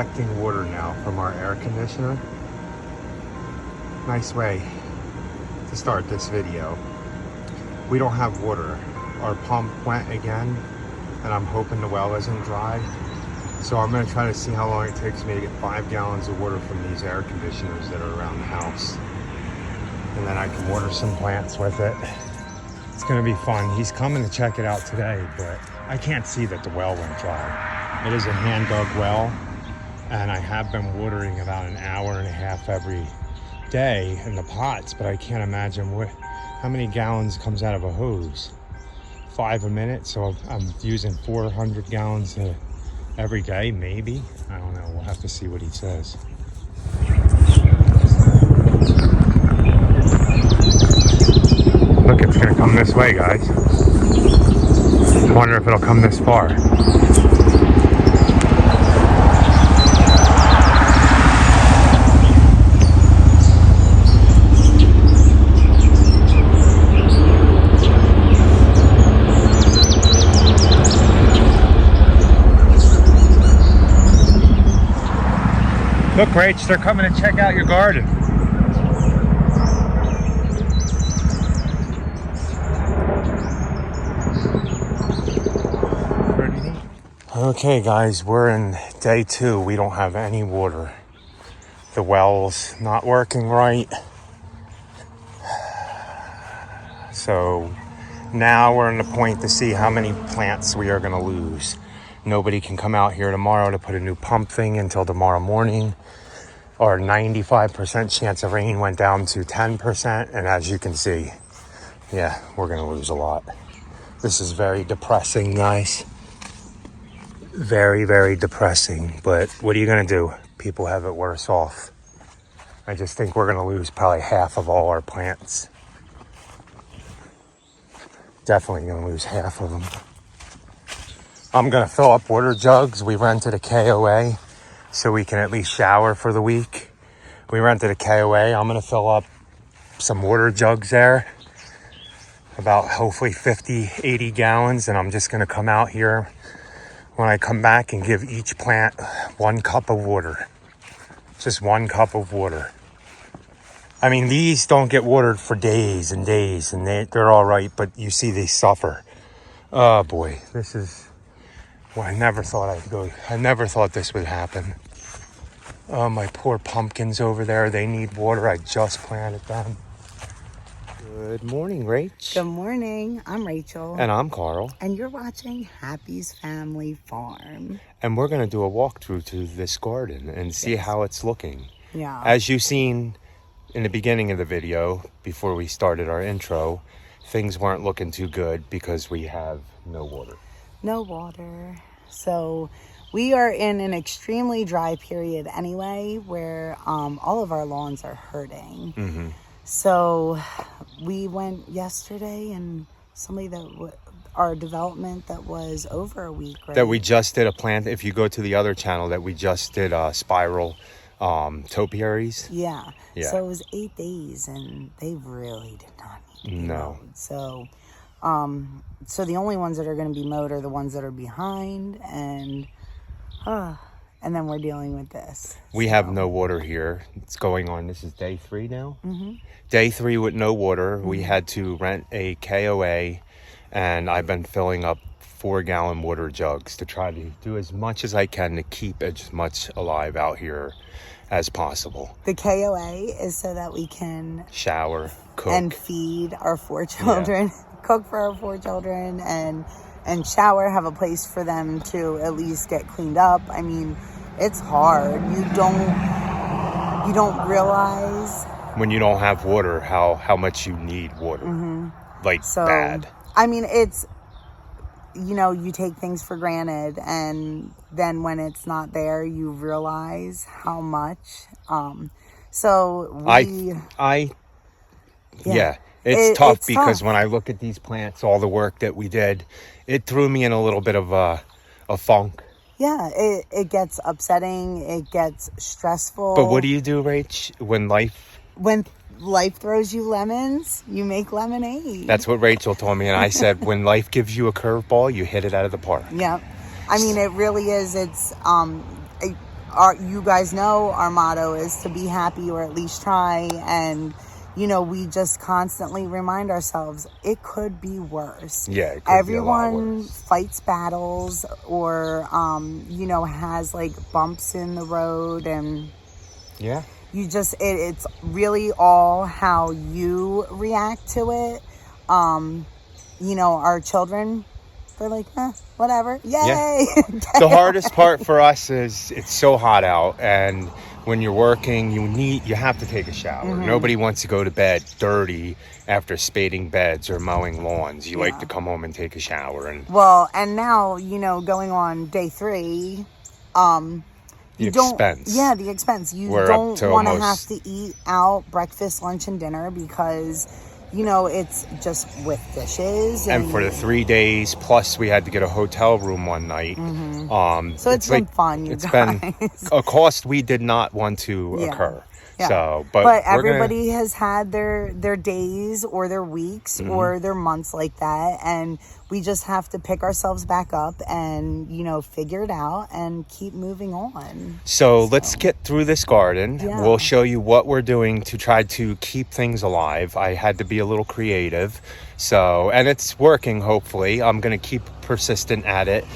collecting water now from our air conditioner. Nice way to start this video. We don't have water. Our pump went again, and I'm hoping the well isn't dry. So I'm gonna try to see how long it takes me to get 5 gallons of water from these air conditioners that are around the house. And then I can water some plants with it. It's gonna be fun. He's coming to check it out today, but I can't see that the well went dry. It is a hand dug well, and I have been watering about an hour and a half every day in the pots, but I can't imagine how many gallons comes out of a hose. 5 a minute, so I'm using 400 gallons every day, maybe. I don't know, we'll have to see what he says. Look, it's gonna come this way, guys. I wonder if it'll come this far. Look, Rach, they're coming to check out your garden. Okay, guys, we're in day 2. We don't have any water. The well's not working right. So now we're in the point to see how many plants we are going to lose. Nobody can come out here tomorrow to put a new pump thing until tomorrow morning. Our 95% chance of rain went down to 10%. And as you can see, yeah, we're going to lose a lot. This is very depressing, guys. Very, very depressing. But what are you going to do? People have it worse off. I just think we're going to lose probably half of all our plants. Definitely going to lose half of them. I'm going to fill up water jugs. We rented a KOA so we can at least shower for the week. We rented a KOA. I'm going to fill up some water jugs there. About hopefully 50, 80 gallons. And I'm just going to come out here when I come back and give each plant 1 cup of water. Just 1 cup of water. I mean, these don't get watered for days and days, and they're all right, but you see they suffer. Oh boy, this is... Well, I never thought this would happen. Oh, my poor pumpkins over there. They need water. I just planted them. Good morning, Rach. Good morning. I'm Rachel. And I'm Carl. And you're watching Happy's Family Farm. And we're going to do a walkthrough to this garden and see how it's looking. Yeah. As you've seen in the beginning of the video, before we started our intro, things weren't looking too good because we have no water. No water. So we are in an extremely dry period anyway, where all of our lawns are hurting. Mm-hmm. So we went yesterday, and somebody our development that was over a week, right? That we just did a plant. If you go to the other channel, that we just did spiral topiaries. Yeah. So it was 8 days, and they really did not need to be mowed. So the only ones that are going to be mowed are the ones that are behind, and then we're dealing with this. We have no water here. It's going on. This is day 3 now. Mm-hmm. Day 3 with no water. Mm-hmm. We had to rent a KOA, and I've been filling up 4-gallon water jugs to try to do as much as I can to keep as much alive out here as possible. The KOA is so that we can shower, cook, and feed our 4 children. Yeah. Cook for our 4 children and shower, have a place for them to at least get cleaned up. I mean, it's hard. You don't realize when you don't have water how much you need water. Mm-hmm. Like bad. I mean, it's, you take things for granted, and then when it's not there, you realize how much. It's tough because when I look at these plants, all the work that we did, it threw me in a little bit of a funk. Yeah, it gets upsetting. It gets stressful. But what do you do, Rach, when life throws you lemons, you make lemonade? That's what Rachel told me, and I said, when life gives you a curveball, you hit it out of the park. Yeah. I mean, it really is. It's you guys know our motto is to be happy or at least try. And, you know, we just constantly remind ourselves it could be worse. Yeah, it could everyone be a lot worse. fights battles or, you know, has like bumps in the road. And yeah, you just, it's really all how you react to it. You know, our children, they're like, whatever. Yay. Yeah. The hardest part for us is it's so hot out, and when you're working, you have to take a shower. Mm-hmm. Nobody wants to go to bed dirty after spading beds or mowing lawns. You like to come home and take a shower. And well, and now, you know, going on day 3, the expense. Yeah, the expense. We're don't want to have to eat out breakfast, lunch, and dinner because, you know, it's just with dishes. And for the 3 days, plus we had to get a hotel room one night. Mm-hmm. So it's been fun, It's been a cost we did not want to occur. Yeah. So, but everybody has had their days or their weeks or their months like that. And we just have to pick ourselves back up and, you know, figure it out and keep moving on. So let's get through this garden. Yeah. We'll show you what we're doing to try to keep things alive. I had to be a little creative. So, and it's working, hopefully. I'm going to keep persistent at it.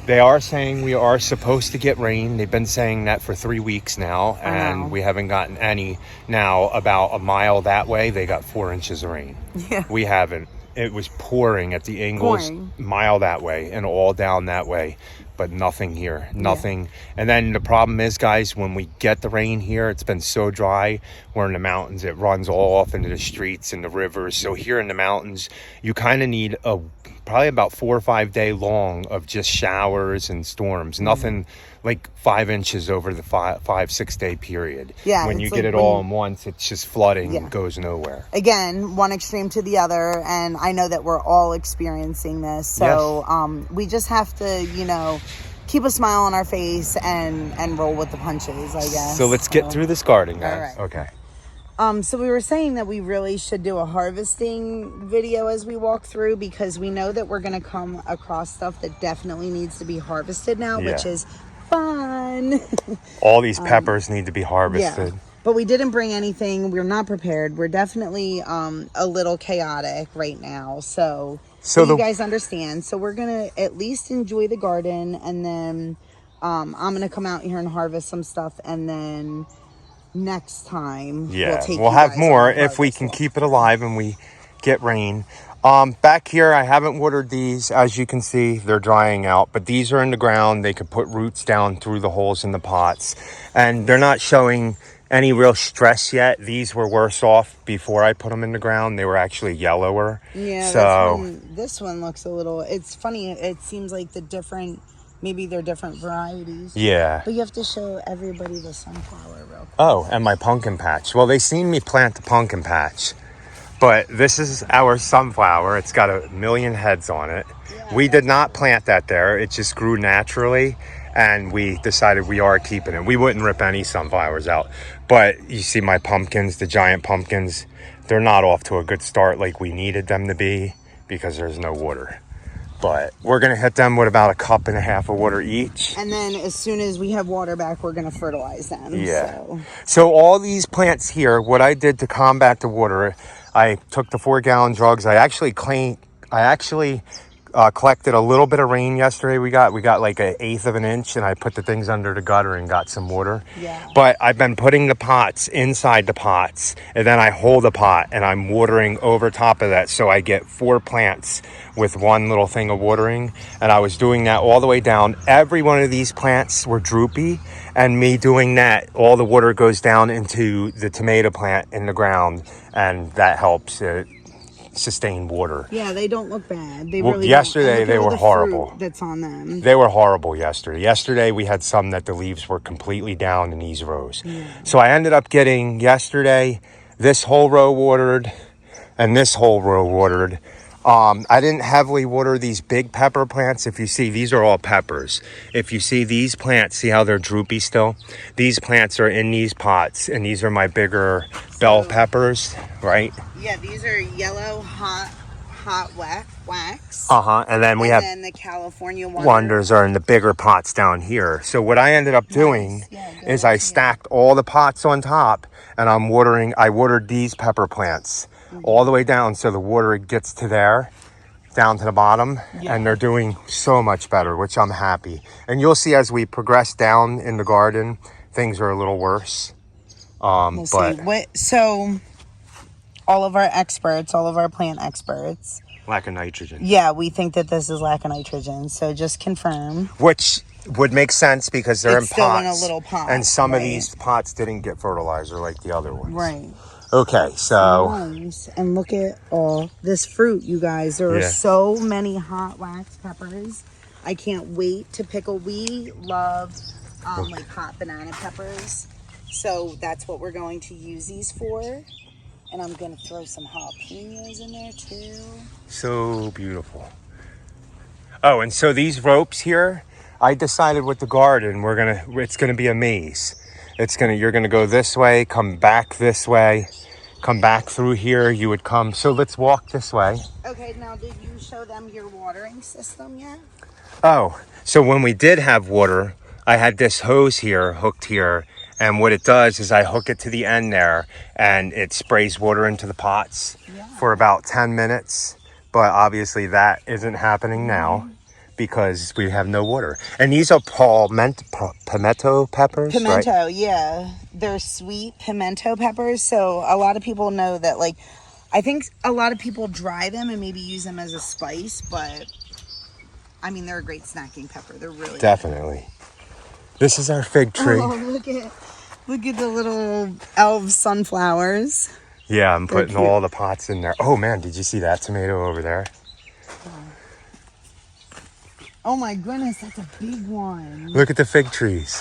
They are saying we are supposed to get rain. They've been saying that for 3 weeks now, and we haven't gotten any. Now, about a mile that way, they got 4 inches of rain. Yeah. We haven't. It was pouring at the Ingles, mile that way and all down that way, but nothing here, nothing. Yeah. And then the problem is, guys, when we get the rain here, it's been so dry. We're in the mountains. It runs all off into the streets and the rivers. So here in the mountains, you kind of need probably about 4 or 5 day long of just showers and storms. Nothing like 5 inches over the 5-6 day period. Yeah, when you get it all in once, it's just flooding and goes nowhere. Again, one extreme to the other, and I know that we're all experiencing this. So we just have to, you know, keep a smile on our face and roll with the punches, I guess. So let's get through this garden, guys. All right. Okay. So we were saying that we really should do a harvesting video as we walk through, because we know that we're going to come across stuff that definitely needs to be harvested now, which is fun. All these peppers need to be harvested. Yeah. But we didn't bring anything. We're not prepared. We're definitely a little chaotic right now. So you guys understand. So we're going to at least enjoy the garden, and then I'm going to come out here and harvest some stuff, and then next time we'll have more if we can keep it alive and we get rain. Back here, I haven't watered these. As you can see, they're drying out, but these are in the ground. They could put roots down through the holes in the pots, and they're not showing any real stress yet. These were worse off before I put them in the ground. They were actually yellower. Yeah, so this one looks a little, it's funny. It seems like maybe they're different varieties. Yeah. But you have to show everybody the sunflower real quick. Oh, and my pumpkin patch. Well, they seen me plant the pumpkin patch. But this is our sunflower. It's got 1 million heads on it. Yeah, we did not plant that there. It just grew naturally, and we decided we are keeping it. We wouldn't rip any sunflowers out. But you see my pumpkins, the giant pumpkins, they're not off to a good start like we needed them to be because there's no water. But we're going to hit them with about 1.5 cups of water each. And then as soon as we have water back, we're going to fertilize them. Yeah. So all these plants here, what I did to combat the water, I took the 4-gallon jugs. I actually collected a little bit of rain yesterday. We got like 1/8 of an inch, and I put the things under the gutter and got some water. Yeah. But I've been putting the pots inside the pots, and then I hold a pot and I'm watering over top of that, so I get 4 plants with one little thing of watering. And I was doing that all the way down. Every one of these plants were droopy, and me doing that, all the water goes down into the tomato plant in the ground, and that helps it sustain water. Yeah, they don't look bad. They really yesterday they were horrible. That's on them. They were horrible yesterday. Yesterday we had some that the leaves were completely down in these rows. Yeah. So I ended up getting yesterday this whole row watered and this whole row watered. I didn't heavily water these big pepper plants. If you see, these are all peppers. If you see these plants, see how they're droopy still? These plants are in these pots, and these are my bigger bell peppers, right? Yeah, these are yellow hot wax. And then we have then the California wonders are in the bigger pots down here. So what I ended up doing is I stacked all the pots on top, and I watered these pepper plants all the way down, so the water gets to there, down to the bottom, and they're doing so much better, which I'm happy. And you'll see as we progress down in the garden, things are a little worse. So all of our plant experts, lack of nitrogen. Yeah, we think that this is lack of nitrogen. So just confirm. Which would make sense because they're in still pots. In a little pot. And some of these pots didn't get fertilizer like the other ones. Right. Okay, so. Nice. And look at all this fruit, you guys. There are so many hot wax peppers. I can't wait to pickle. We love like hot banana peppers. So that's what we're going to use these for. And I'm going to throw some jalapenos in there too. So beautiful. Oh, and so these ropes here, I decided with the garden, it's gonna be a maze. You're gonna go this way, come back this way, come back through here. You would come. So let's walk this way. Okay, now did you show them your watering system yet? Oh, so when we did have water, I had this hose here, hooked here. And what it does is I hook it to the end there, and it sprays water into the pots for about 10 minutes. But obviously that isn't happening now because we have no water. And these are pimento peppers, Pimento, right? yeah. They're sweet pimento peppers. So a lot of people know that, like, I think a lot of people dry them and maybe use them as a spice. But, I mean, they're a great snacking pepper. They're really Definitely. This is our fig tree. Oh, look at the little elf sunflowers. Yeah, I'm putting all the pots in there. Oh man, did you see that tomato over there? Oh my goodness, that's a big one. Look at the fig trees.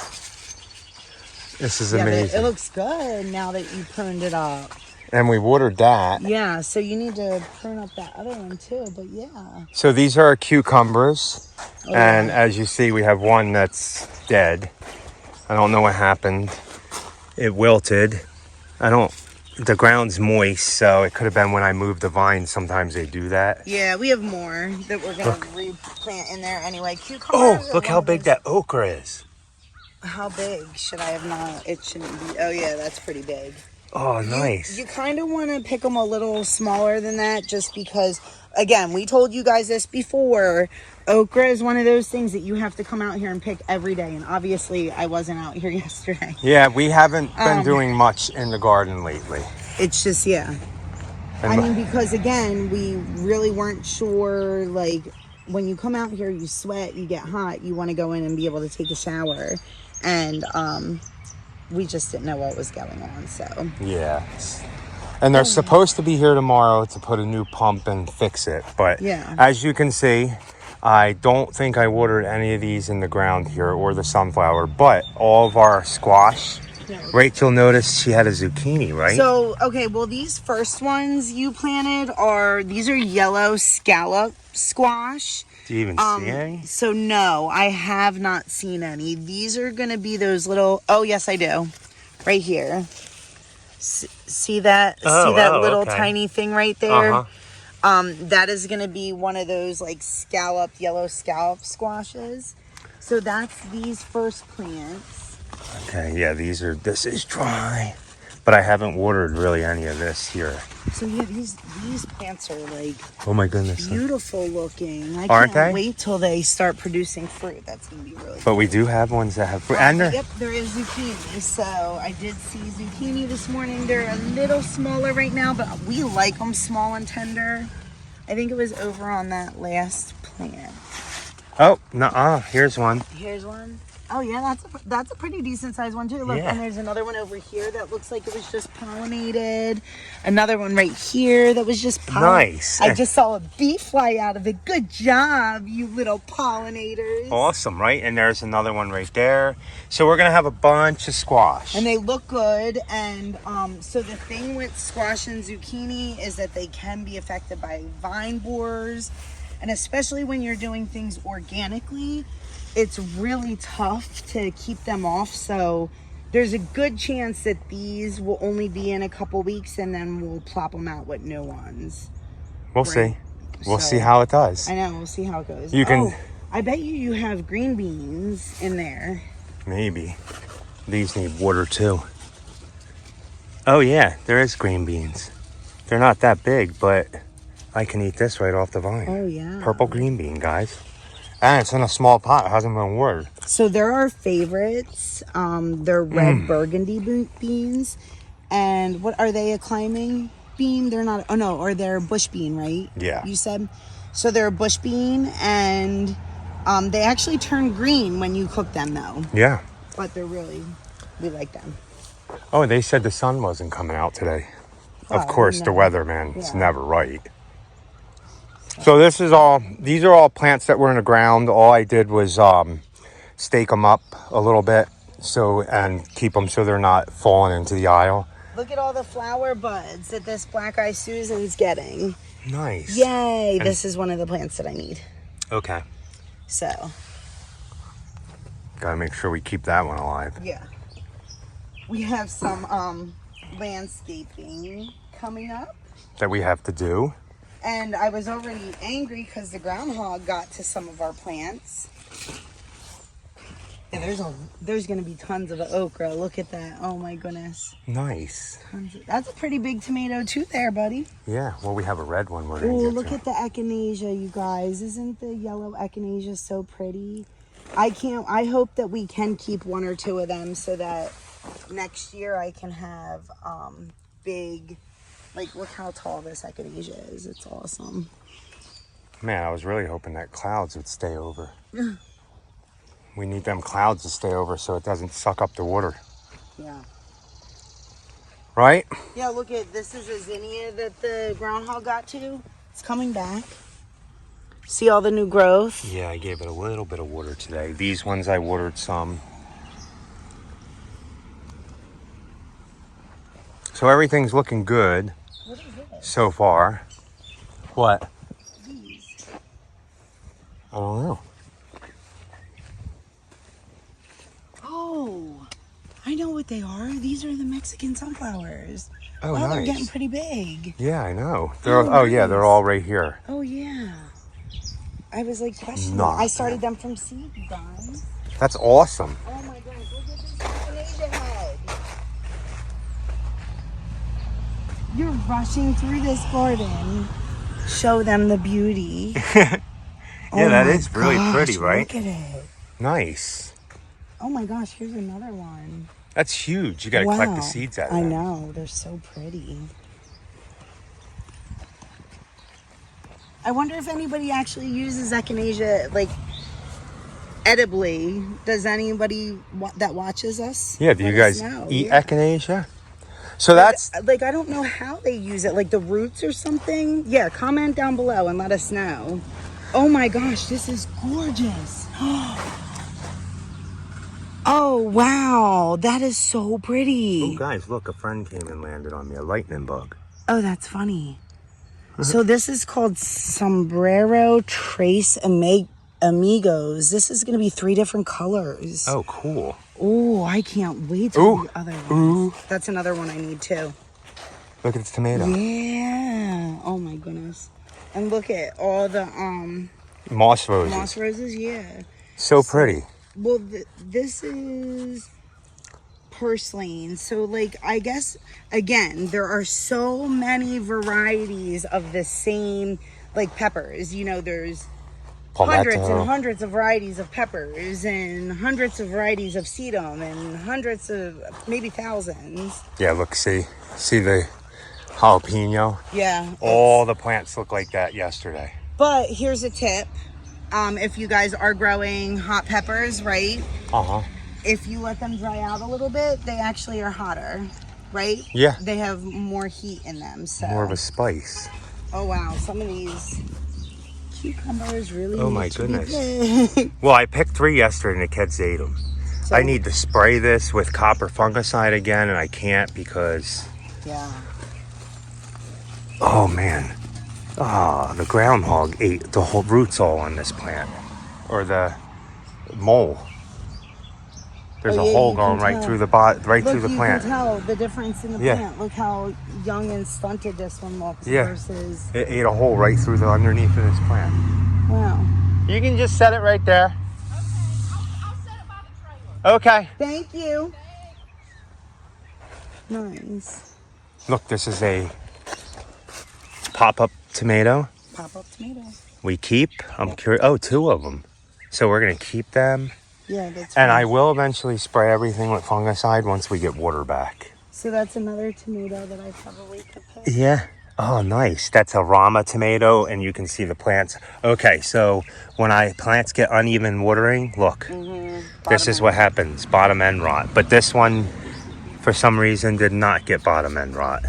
This is amazing. It looks good now that you pruned it up. And we watered that. Yeah, so you need to prune up that other one too, but yeah. So these are our cucumbers. And as you see, we have one that's dead. I don't know what happened. It wilted. The ground's moist, so it could have been when I moved the vines. Sometimes they do that. Yeah, we have more that we're going to replant in there anyway. Cucumbers. Oh, look how big that okra is. How big should I have not? It shouldn't be. Oh, yeah, that's pretty big. Oh, nice. You kind of want to pick them a little smaller than that just because, again, we told you guys this before. Okra is one of those things that you have to come out here and pick every day. And obviously, I wasn't out here yesterday. Yeah, we haven't been doing much in the garden lately. It's just, I mean, because, again, we really weren't sure, like, when you come out here, you sweat, you get hot, you want to go in and be able to take a shower. And, we just didn't know what was going on, so. Yeah. And they're supposed to be here tomorrow to put a new pump and fix it. But as you can see, I don't think I watered any of these in the ground here or the sunflower, but all of our squash. Rachel noticed she had a zucchini, right? So, okay, well, these first ones you planted these are yellow scallop squash. Do you even see any? So, no, I have not seen any. These are going to be those little, oh, yes, I do. Right here. See that? Little tiny thing right there? That is going to be one of those, like, yellow scallop squashes. So, that's these first plants. Okay, yeah, this is dry. But I haven't watered really any of this here. So yeah, these plants are like, oh my goodness, beautiful looking. Aren't can't they? wait till they start producing fruit. That's gonna be really. But we do have ones that have fruit. Yep, there is zucchini. So I did see zucchini this morning. They're a little smaller right now, but we like them small and tender. I think it was over on that last plant. Oh, nuh-uh. Here's one. Here's one. Oh yeah, that's a pretty decent sized one too. Look, and there's another one over here that looks like it was just pollinated. Another one right here that was just pollinated. Nice. I just saw a bee fly out of it. Good job, you little pollinators. Awesome, right? And there's another one right there. So we're gonna have a bunch of squash. And they look good. And so the thing with squash and zucchini is that they can be affected by vine borers, and especially when you're doing things organically. It's really tough to keep them off, so there's a good chance that these will only be in a couple weeks, and then we'll plop them out with new ones. We'll see. We'll see how it does. I know, we'll see how it goes. You can... I bet you have green beans in there. Maybe. These need water too. Oh yeah, there is green beans. They're not that big, but I can eat this right off the vine. Oh yeah. Purple green bean, guys. And it's in a small pot. It hasn't been watered. So there are favorites. They're red burgundy beans. And what are they, a climbing bean? They're not, oh no, or they're bush bean, right? Yeah. You said? So they're a bush bean, and they actually turn green when you cook them though. Yeah. But they're really, we like them. Oh, they said the sun wasn't coming out today. Well, of course, no. the weather, man, it's Yeah. never right. So these are all plants that were in the ground. All I did was stake them up a little bit and keep them so they're not falling into the aisle. Look at all the flower buds that this Black Eye Susan's getting. Nice. Yay, this is one of the plants that I need. Okay. So. Gotta make sure we keep that one alive. Yeah. We have some landscaping coming up. That we have to do. And I was already angry because the groundhog got to some of our plants. And there's going to be tons of okra. Look at that. Oh my goodness. Nice. That's a pretty big tomato too there, buddy. Yeah, well, we have a red one we're going to Oh, get look to. at the echinacea, you guys. Isn't the yellow echinacea so pretty? I hope that we can keep one or two of them so that next year I can have big, like, look how tall this echinacea is. It's awesome. Man, I was really hoping that clouds would stay over. We need them clouds to stay over so it doesn't suck up the water. Yeah. Right? Yeah, look at, this is a zinnia that the groundhog got to. It's coming back. See all the new growth? Yeah, I gave it a little bit of water today. These ones I watered some. So everything's looking good What is it? so far. What? These. I don't know. Oh, I know what they are. These are the Mexican sunflowers. Oh, Wow, nice. they're getting pretty big. Yeah, I know. Nice. They're all right here. Oh, yeah. I was like questioning. Not I started them from seed, guys. That's awesome. Oh my goodness, look at this echinacea head. You're rushing through this garden. Show them the beauty. Yeah, that my is really gosh, pretty, right? Look at it. Nice. Oh my gosh, here's another one. That's huge. You got to collect the seeds out of I them. know, they're so pretty. I wonder if anybody actually uses echinacea, like, edibly. Does anybody that watches us? Yeah, do you let us guys know? eat Yeah. echinacea? So that's... Like, I don't know how they use it, like the roots or something. Yeah, comment down below and let us know. Oh my gosh, this is gorgeous. Oh, wow, that is so pretty. Oh, guys, look, a friend came and landed on me, a lightning bug. Oh, that's funny. So this is called Sombrero Trace Amigos. This is going to be 3 different colors. Oh, cool. Oh, I can't wait to Ooh. the other ones. Ooh. That's another one I need too. Look at this tomato. Yeah. Oh my goodness. And look at all the Moss roses. moss roses. Yeah. So pretty. Well, this is purslane. So, like, I guess, again, there are so many varieties of the same, like, peppers. You know, there's hundreds and hundreds of varieties of peppers and hundreds of varieties of sedum and hundreds of, maybe thousands. Yeah, look, see the jalapeno? Yeah. All the plants look like that yesterday. But here's a tip. If you guys are growing hot peppers, right? Uh-huh. If you let them dry out a little bit, they actually are hotter, right? Yeah. They have more heat in them, so. More of a spice. Oh, wow. Some of these cucumbers really Oh, my need to be goodness. big. Well, I picked 3 yesterday and the kids ate them. So- I need to spray this with copper fungicide again, and I can't because... Yeah. Oh, man. Ah, the groundhog ate the whole roots all on this plant. Or the mole. There's Oh, a yeah, hole you can going right tell. through the through the You plant. can tell the difference in the Yeah. plant. Look how young and stunted this one looks Yeah. versus... It ate a hole right through the underneath of this plant. Wow. You can just set it right there. I'll set it by the trailer. Okay. Thank you. Nice. Look, this is a pop-up tomato. Pop-up tomato. We keep. I'm curious. Oh, 2 of them. So we're gonna keep them. Yeah, that's And right. I will eventually spray everything with fungicide once we get water back. So that's another tomato that I probably could pick. Yeah. Oh, nice. That's a Rama tomato, and you can see the plants. Okay, so when plants get uneven watering, look, this is what happens, bottom end rot. But this one, for some reason, did not get bottom end rot.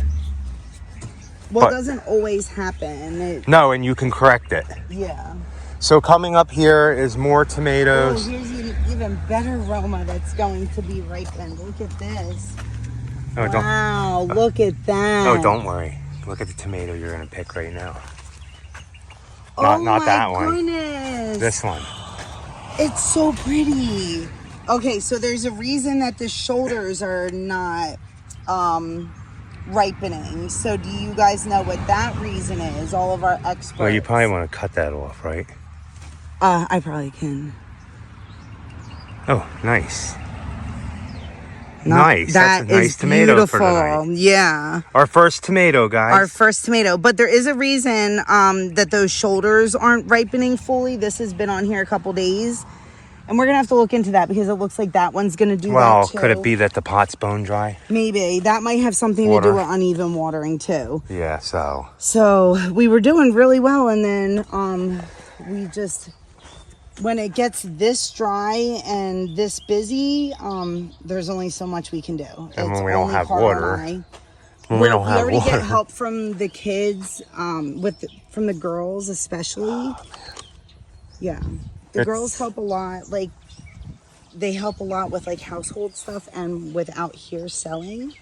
Well, But- it doesn't always happen. No, and you can correct it. Yeah. So coming up here is more Oh, tomatoes. here's an even better Roma that's going to be ripened. Look at this. Oh, don't, Wow, look at that. oh, don't worry. Look at the tomato you're gonna pick right now. Oh Not my that one. goodness. This one. It's so pretty. Okay, so there's a reason that the shoulders are not ripening. So do you guys know what that reason is? All of our experts. Well, you probably want to cut that off, right? I probably can. Oh, nice. Nice. That That's a nice is tomato beautiful. for tonight. Yeah. Our first tomato, guys. Our first tomato. But there is a reason that those shoulders aren't ripening fully. This has been on here a couple days. And we're going to have to look into that because it looks like that one's going to do Well, that too. could it be that the pot's bone dry? Maybe. That might have something to Water. do with uneven watering too. Yeah, so. So we were doing really well. And then we just... When it gets this dry and this busy, there's only so much we can do. And when It's we don't only have Carl water. and I. When we don't We have already water. get help from the kids, from the girls especially. Yeah, the girls help a lot. Like they help a lot with like household stuff and with out here selling,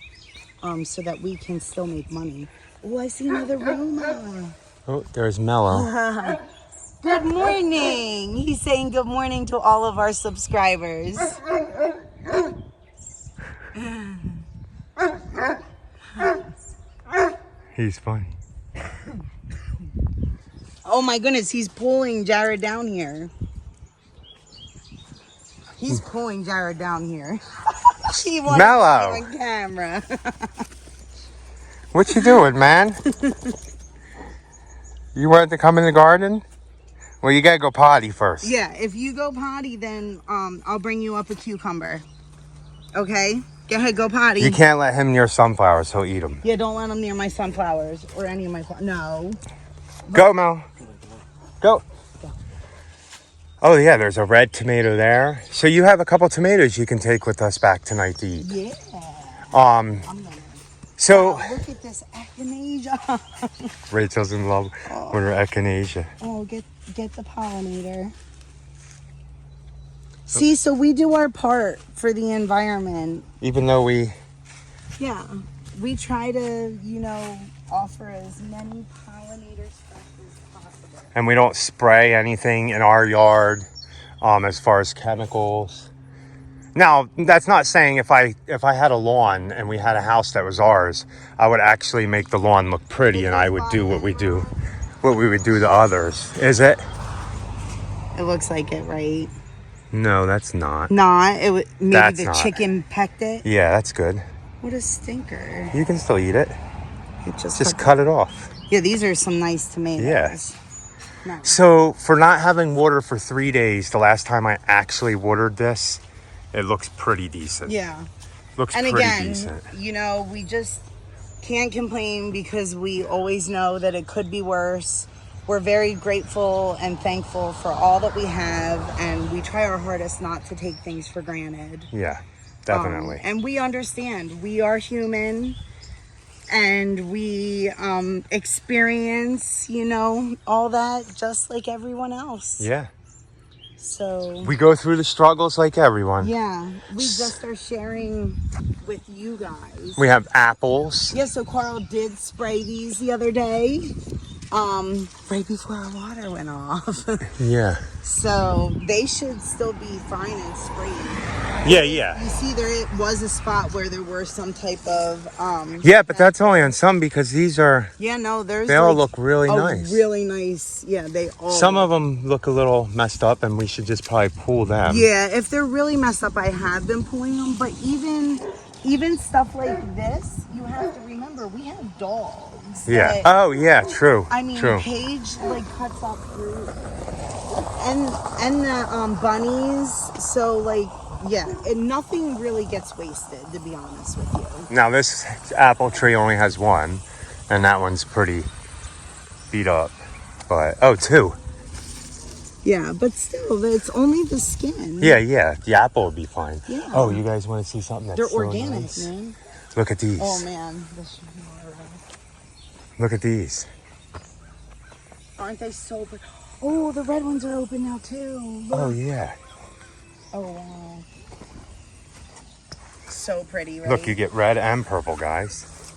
so that we can still make money. Oh, I see another Roma. Oh, there's Mellow. Good morning. He's saying good morning to all of our subscribers. He's funny. Oh my goodness, he's pulling Jared down here. He's pulling Jared down here. He wants Mellow. to be on camera. What you doing, man? You wanted to come in the garden? Well, you gotta go potty first. Yeah, if you go potty, then I'll bring you up a cucumber. Okay? Go ahead, go potty. You can't let him near sunflowers, he'll eat them. Yeah, don't let him near my sunflowers or any of my... No. Go, Mel. Go. Oh, yeah, there's a red tomato there. So you have a couple tomatoes you can take with us back tonight to eat. Yeah. Um, I'm gonna... so... Oh, look at this echinacea. Rachel's in love with her echinacea. Oh, get the pollinator. See, so we do our part for the environment. Even though we... Yeah, we try to, offer as many pollinator stuff as possible. And we don't spray anything in our yard as far as chemicals. Now, that's not saying if I had a lawn and we had a house that was ours, I would actually make the lawn look pretty and I would do what we would do to others. Is it? It looks like it, right? No, that's not. Not. Maybe That's the not. chicken pecked it. Yeah, that's good. What a stinker. You can still eat it. It Just cut it off. Yeah, these are some nice tomatoes. Yeah. Nice. So for not having water for 3 days, the last time I actually watered this, it looks pretty decent. Yeah. Looks And pretty again, decent. we just can't complain because we always know that it could be worse. We're very grateful and thankful for all that we have, and we try our hardest not to take things for granted. Yeah, definitely. And we understand. We are human, and we experience, all that just like everyone else. Yeah. So... We go through the struggles like everyone. yeah, we just are sharing with you guys. We have apples. Yeah, so Carl did spray these the other day. right before our water went off. Yeah. So they should still be fine and sprayed. Yeah, yeah. You see, there was a spot where there were some type of Yeah, but that's only on some because these are, yeah, no, there's they all like look really a nice. really nice. Yeah, they all. Some of them look a little messed up and we should just probably pull them. Yeah, if they're really messed up, I have been pulling them. But even stuff like this, you have to remember we have dogs. Yeah. that- Oh, yeah, true. I mean, true. Paige like cuts off fruit, and the bunnies. So like, yeah, and nothing really gets wasted, to be honest with you. Now this apple tree only has one, and that one's pretty beat up. But oh, two. Yeah, but still, it's only the skin. Yeah, yeah. The apple would be fine. Yeah. Oh, you guys want to see something that's They're so organic, nice? man. Look at these. Oh man, this should be all right. Look at these. Aren't they so pretty? Oh, the red ones are open now too. Look. Oh yeah. Oh wow. So pretty, right? Look, you get red and purple, guys.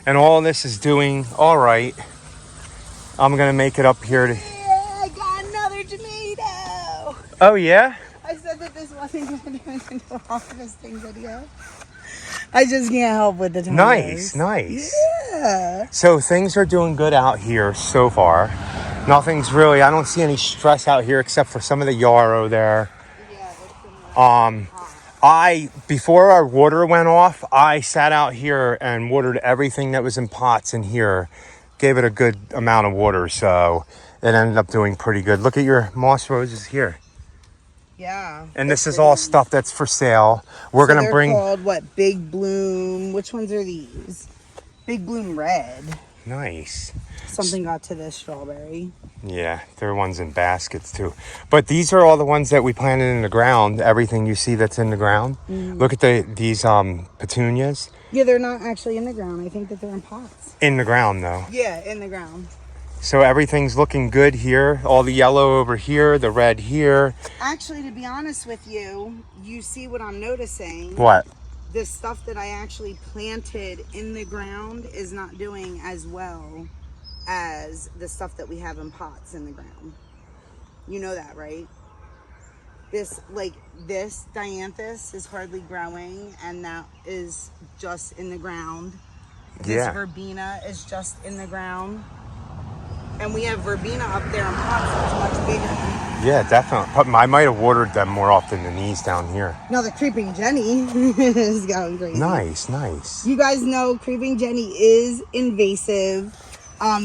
And all this is doing all right. I'm gonna make it up here to. Yeah, I got another tomato. Oh yeah. I said that this wasn't going to turn into a harvesting video. I just can't help with the tomatoes. Nice, nice. Yeah. So things are doing good out here so far. Nothing's really. I don't see any stress out here except for some of the yarrow there. Yeah, Before our water went off, I sat out here and watered everything that was in pots in here. Gave it a good amount of water, so it ended up doing pretty good. Look at your moss roses here. yeah. And this is all stuff that's for sale. We're gonna They're bring. called what? Big Bloom. Which ones are these? Big Bloom Red. Nice. Something got to this strawberry. Yeah, there are ones in baskets too. But these are all the ones that we planted in the ground. Everything you see that's in the ground. Look at these petunias. Yeah, they're not actually in the ground. I think that they're in pots. In the ground though. Yeah, in the ground. So everything's looking good here. All the yellow over here, the red here. Actually, to be honest with you, you see what I'm noticing. What? The stuff that I actually planted in the ground is not doing as well as the stuff that we have in pots in the ground. You know that, right? This dianthus is hardly growing, and that is just in the ground. This Yeah. verbena is just in the ground. And we have verbena up there in pots that's much bigger. Yeah, definitely. But I might have watered them more often than these down here. Now the creeping Jenny is going crazy. Nice, nice. You guys know creeping Jenny is invasive.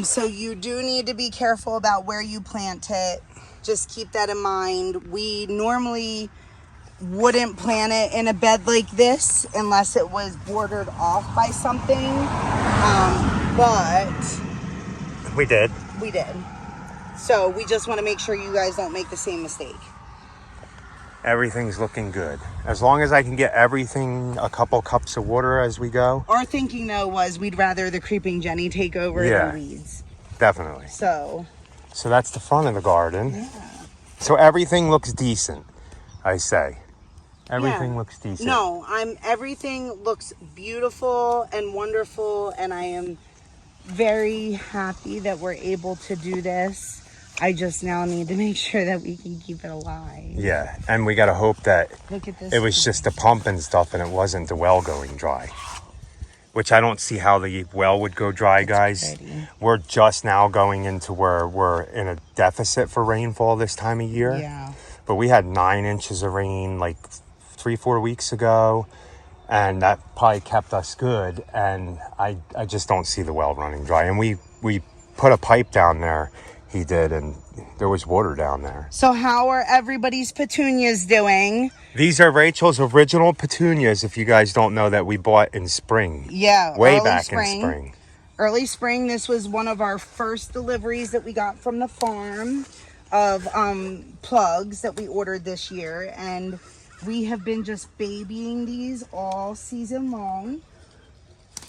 So you do need to be careful about where you plant it. Just keep that in mind. We normally wouldn't plant it in a bed like this unless it was bordered off by something. But We did. we did. So we just want to make sure you guys don't make the same mistake. Everything's looking good. As long as I can get everything a couple cups of water as we go. Our thinking though was we'd rather the creeping Jenny take over Yeah. than weeds. Definitely. So So that's the front of the garden. yeah. So everything looks decent, I say. Everything Yeah. looks decent. No, everything looks beautiful and wonderful, and I am very happy that we're able to do this. I just now need to make sure that we can keep it alive. Yeah, and we gotta hope that Look at this. it was just the pump and stuff and it wasn't the well going dry. Which I don't see how the well would go dry, guys. pretty. We're just now going into where we're in a deficit for rainfall this time of year. Yeah. But we had 9 inches of rain like 3-4 weeks ago. And that probably kept us good. And I just don't see the well running dry. And we put a pipe down there. He did, and there was water down there. So how are everybody's petunias doing? These are Rachel's original petunias, if you guys don't know, that we bought in spring. Yeah. Way early back in spring. Early spring. This was one of our first deliveries that we got from the farm of plugs that we ordered this year. And we have been just babying these all season long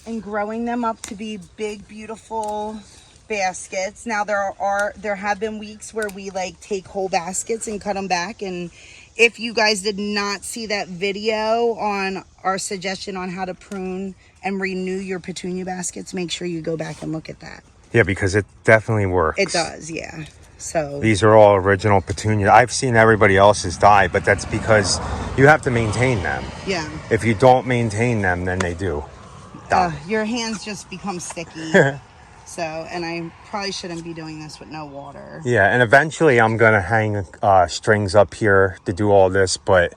and growing them up to be big, beautiful baskets. Now there have been weeks where we like take whole baskets and cut them back, and if you guys did not see that video on our suggestion on how to prune and renew your petunia baskets, make sure you go back and look at that. Yeah, because it definitely works. It does, yeah. So these are all original petunias. I've seen everybody else's die, but that's because you have to maintain them. yeah. If you don't maintain them, then they do die. Your hands just become sticky. So, and I probably shouldn't be doing this with no water. Yeah, and eventually I'm gonna hang strings up here to do all this, but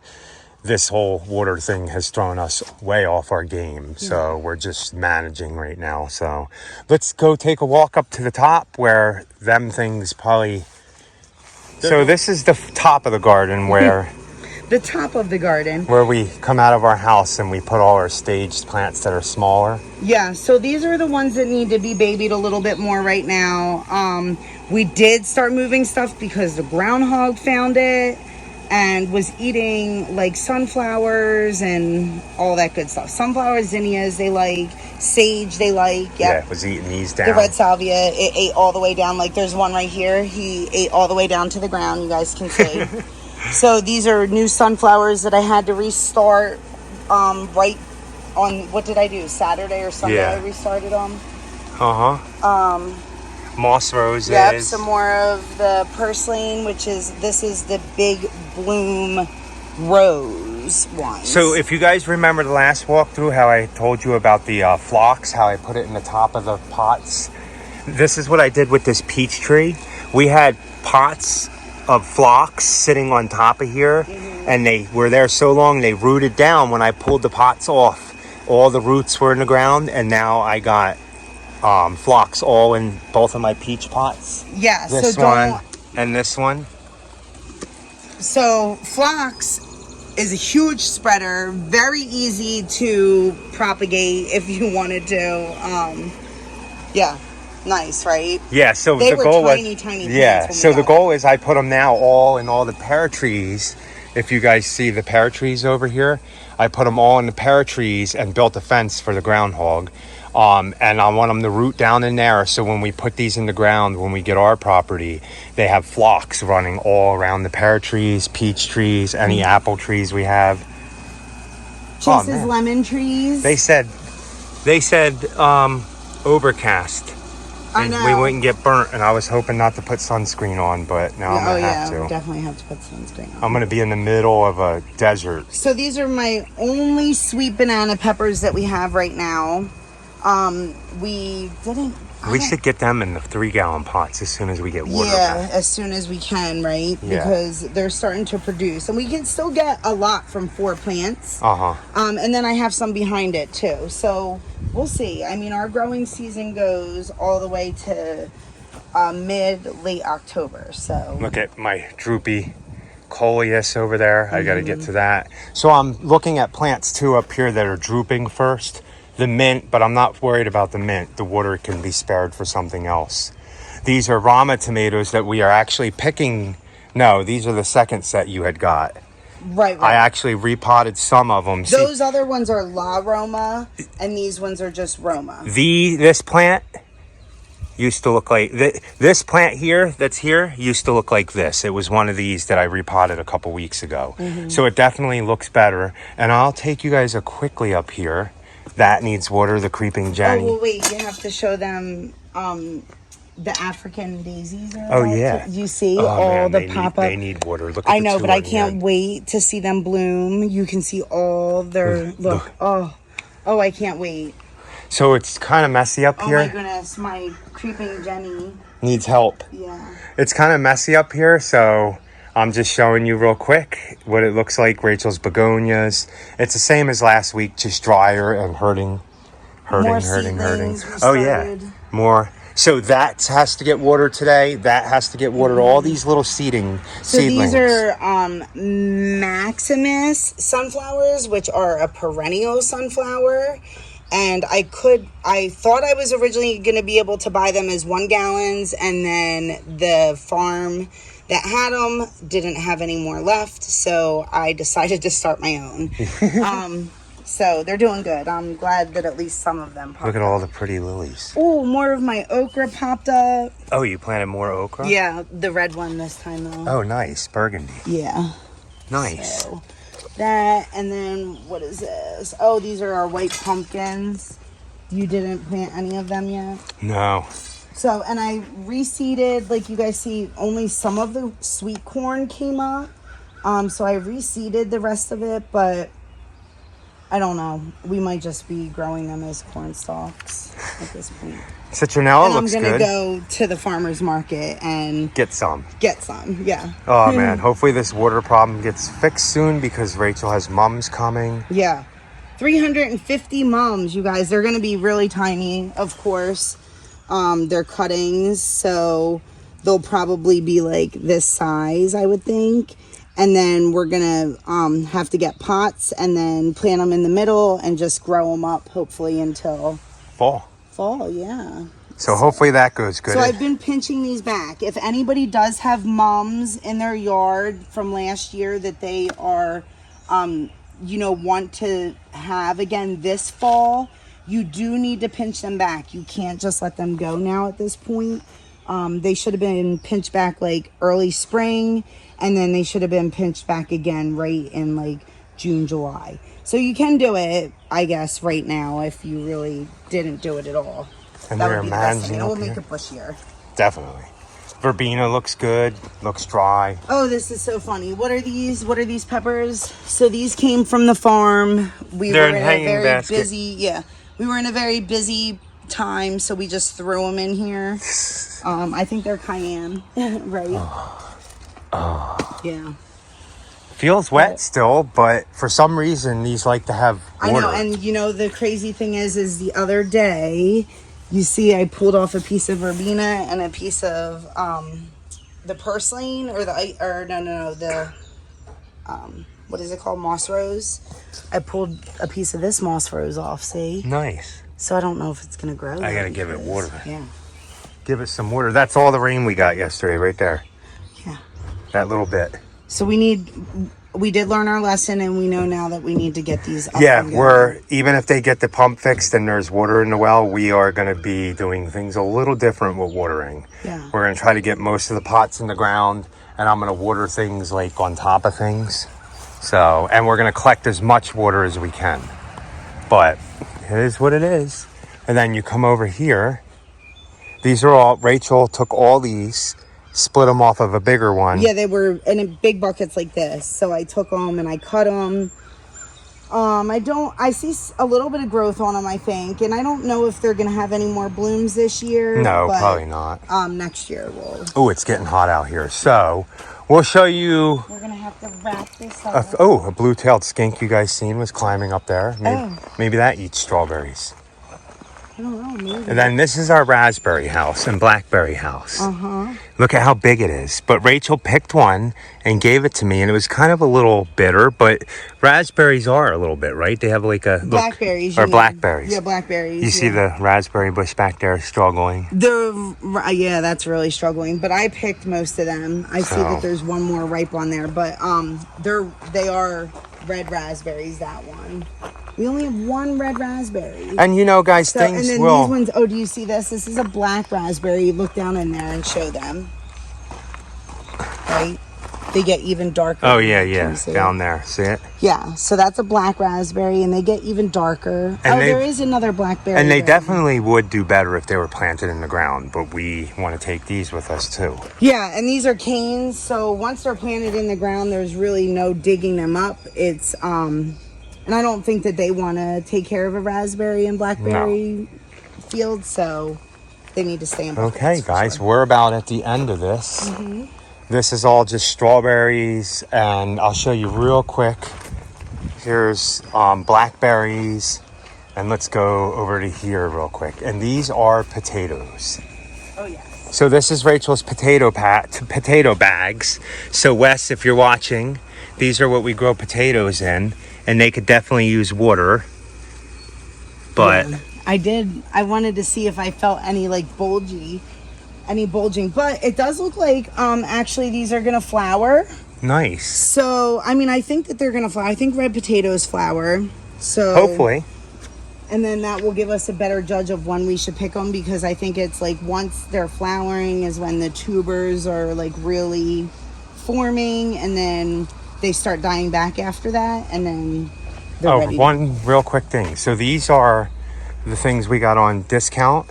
this whole water thing has thrown us way off our game. So we're just managing right now. So let's go take a walk up to the top where them things probably... So this is the top of the garden where... The top of the garden. Where we come out of our house and we put all our staged plants that are smaller. Yeah, so these are the ones that need to be babied a little bit more right now. We did start moving stuff because the groundhog found it and was eating like sunflowers and all that good stuff. Sunflowers, zinnias, they like. Sage, they like. Yep. Yeah, it was eating these down. The red salvia, it ate all the way down. Like there's one right here. He ate all the way down to the ground. You guys can see. So these are new sunflowers that I had to restart right on, what did I do? Saturday or Sunday I restarted them. Moss roses. Yep, some more of the purslane, this is the big bloom rose one. So if you guys remember the last walkthrough, how I told you about the phlox, how I put it in the top of the pots, this is what I did with this peach tree. We had pots of phlox sitting on top of here, and they were there so long they rooted down. When I pulled the pots off, all the roots were in the ground, and now I got phlox all in both of my peach pots. Yeah, this so one and this one. So phlox is a huge spreader, very easy to propagate if you wanted to. Yeah. Nice, right? Yeah, so they the were goal tiny, was tiny so the goal is I put them now all in all the pear trees. If you guys see the pear trees over here, I put them all in the pear trees and built a fence for the groundhog. And I want them to root down in there, so when we put these in the ground, when we get our property, they have phlox running all around the pear trees, peach trees, any apple trees we have. Chase's lemon trees. They said overcast. And we wouldn't get burnt, and I was hoping not to put sunscreen on, but now I'm gonna have to. We definitely have to put sunscreen on. I'm gonna be in the middle of a desert. So these are my only sweet banana peppers that we have right now. We should get them in the 3-gallon pots as soon as we get water. Yeah, as soon as we can, right? Yeah. Because they're starting to produce, and we can still get a lot from 4 plants. And then I have some behind it too. So we'll see. I mean, our growing season goes all the way to late October. So look at my droopy coleus over there. I got to get to that. So I'm looking at plants too up here that are drooping first. The mint, but I'm not worried about the mint. The water can be spared for something else. These are Rama tomatoes that we are actually picking. No, these are the second set you had got. Right. I actually repotted some of them. Those other ones are La Roma, and these ones are just Roma. This plant used to look like... This plant here, that's here, used to look like this. It was one of these that I repotted a couple weeks ago. So it definitely looks better. And I'll take you guys quickly up here. That needs water, the creeping Jenny. Oh, well, wait, you have to show them the African daisies. Yeah. You see all the pop-up. They need water. Look at I know, but I can't wait to see them bloom. You can see all their... Look. Oh, I can't wait. So it's kind of messy up here. Oh, my goodness. My creeping Jenny needs help. Yeah. It's kind of messy up here, so... I'm just showing you real quick what it looks like. Rachel's begonias. It's the same as last week, just drier and hurting. Oh yeah, more. So that has to get water today. That has to get water. All these little seedlings. These are Maximus sunflowers, which are a perennial sunflower. And I thought I was originally going to be able to buy them as 1 gallons, and then the farm that had them didn't have any more left, so I decided to start my own. So they're doing good. I'm glad that at least some of them popped up. Look at all the pretty lilies. Oh, more of my okra popped up. Oh, you planted more okra? Yeah, the red one this time though. Oh, nice. Burgundy. Yeah. Nice. So, that, and then what is this? Oh, these are our white pumpkins. You didn't plant any of them yet? No. So, and I reseeded, like you guys see, only some of the sweet corn came up. So I reseeded the rest of it, but I don't know. We might just be growing them as corn stalks at this point. Citronella And looks I'm gonna good. go to the farmer's market and Get some. yeah. Oh man, hopefully this water problem gets fixed soon because Rachel has mums coming. Yeah. 350 mums, you guys. They're gonna be really tiny, of course. They're cuttings, so they'll probably be like this size, I would think. And then we're gonna have to get pots and then plant them in the middle and just grow them up, hopefully until Fall. yeah. So hopefully that goes good. So I've been pinching these back. If anybody does have mums in their yard from last year that they are, want to have again this fall, you do need to pinch them back. You can't just let them go now at this point. They should have been pinched back like early spring, and then they should have been pinched back again right in like June, July. So you can do it, I guess, right now if you really didn't do it at all. And That they're would be the best thing. managing It will up make here. it bushier. Definitely. Verbena looks good. Looks dry. Oh, this is so funny. What are these? What are these peppers? So these came from the farm. They're in a hanging very basket. busy, we were in a very busy time, so we just threw them in here. I think they're cayenne, right? Yeah. Feels wet still, but for some reason these like to have water. I know, and the crazy thing is the other day, you see I pulled off a piece of verbena and a piece of the purslane the what is it called, moss rose. I pulled a piece of this moss rose off, see? Nice. So I don't know if it's gonna grow. I gotta give it water. Yeah. Give it some water. That's all the rain we got yesterday right there. Yeah. That little bit. So we did learn our lesson, and we know now that we need to get these up Yeah, and going. even if they get the pump fixed and there's water in the well, we are going to be doing things a little different with watering. Yeah. We're going to try to get most of the pots in the ground, and I'm going to water things like on top of things. So, and we're going to collect as much water as we can. But it is what it is. And then you come over here. These are all, Rachel took all these, split them off of a bigger one. Yeah, they were in big buckets like this. So I took them and I cut them. I see a little bit of growth on them, I think. And I don't know if they're going to have any more blooms this year. No, but, probably not. Next year we'll. Oh, it's getting hot out here. So we'll show you. We're going to have to wrap this up. A blue-tailed skink you guys seen was climbing up there. Maybe that eats strawberries. I don't know, maybe. And then this is our raspberry house and blackberry house. Uh-huh. Look at how big it is. But Rachel picked one and gave it to me, and it was kind of a little bitter, but raspberries are a little bit, right? They have like a... Blackberries. Or blackberries. Yeah, blackberries. You see the raspberry bush back there struggling? Yeah, that's really struggling. But I picked most of them. I see that there's one more ripe on there. But they are red raspberries, that one. We only have one red raspberry. And guys, things and then will... these ones, do you see this? This is a black raspberry. Look down in there and show them. Right? They get even darker. Oh, yeah. Down there. See it? Yeah, so that's a black raspberry, and they get even darker. And there is another blackberry. And they there. definitely would do better if they were planted in the ground, but we want to take these with us too. Yeah, and these are canes, so once they're planted in the ground, there's really no digging them up. It's, and I don't think that they want to take care of a raspberry and blackberry field, so they need to stay in buckets. Okay, guys, sure. we're about at the end of this. This is all just strawberries, and I'll show you real quick. Here's blackberries, and let's go over to here real quick. And these are potatoes. Oh, yes. So this is Rachel's potato bags. So Wes, if you're watching, these are what we grow potatoes in, and they could definitely use water. But Yeah, I wanted to see if I felt any bulging, but it does look like actually these are gonna flower. nice. So I think that they're gonna flower. I think red potatoes flower. So Hopefully. And then that will give us a better judge of when we should pick them, because I think it's once they're flowering is when the tubers are really forming, and then they start dying back after that, and then they're ready. One real quick thing. So these are the things we got on discount.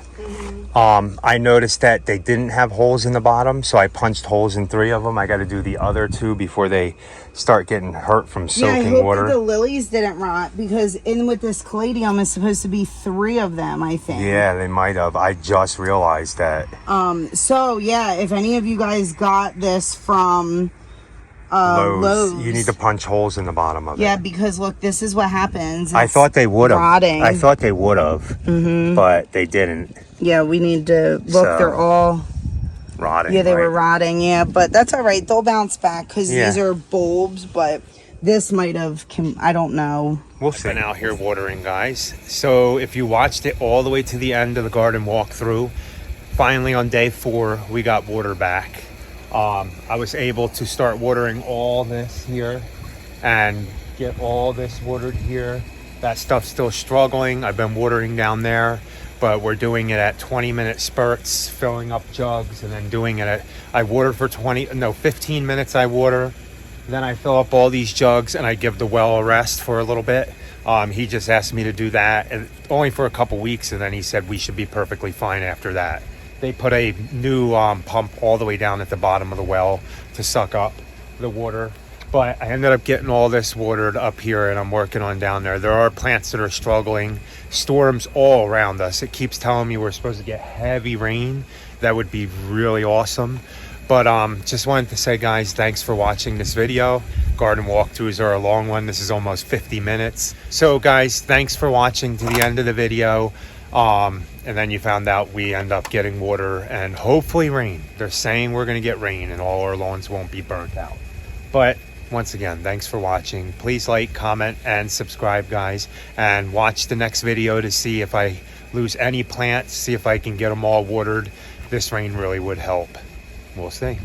I noticed that they didn't have holes in the bottom, so I punched holes in 3 of them. I got to do the other 2 before they start getting hurt from soaking I hope water. that the lilies didn't rot, because in with this caladium is supposed to be 3 of them, I think. Yeah, they might have. I just realized that. So yeah, if any of you guys got this from Lowe's, you need to punch holes in the bottom of it. yeah, because look, this is what happens. I thought they would have. Rotting. I thought they would have, but they didn't. Yeah, we need to look. So, they're all Rotting. yeah, they were right? rotting. Yeah, but that's all right. They'll bounce back because Yeah. these are bulbs. But this might have. I don't know. We'll see. Been out here watering, guys. So if you watched it all the way to the end of the garden walkthrough, finally on day 4 we got water back. I was able to start watering all this here and get all this watered here. That stuff's still struggling. I've been watering down there, but we're doing it at 20-minute spurts, filling up jugs, and then doing it at, I water for 15 minutes I water, then I fill up all these jugs and I give the well a rest for a little bit. He just asked me to do that, and only for a couple weeks, and then he said we should be perfectly fine after that. They put a new pump all the way down at the bottom of the well to suck up the water. But I ended up getting all this watered up here, and I'm working on down there. There are plants that are struggling. Storms all around us. It keeps telling me we're supposed to get heavy rain. That would be really awesome. But just wanted to say, guys, thanks for watching this video. Garden walkthroughs are a long one. This is almost 50 minutes. So, guys, thanks for watching to the end of the video. And then you found out we end up getting water and hopefully rain. They're saying we're going to get rain and all our lawns won't be burnt out. But once again, thanks for watching. Please like, comment, and subscribe, guys. And watch the next video to see if I lose any plants, see if I can get them all watered. This rain really would help. We'll see.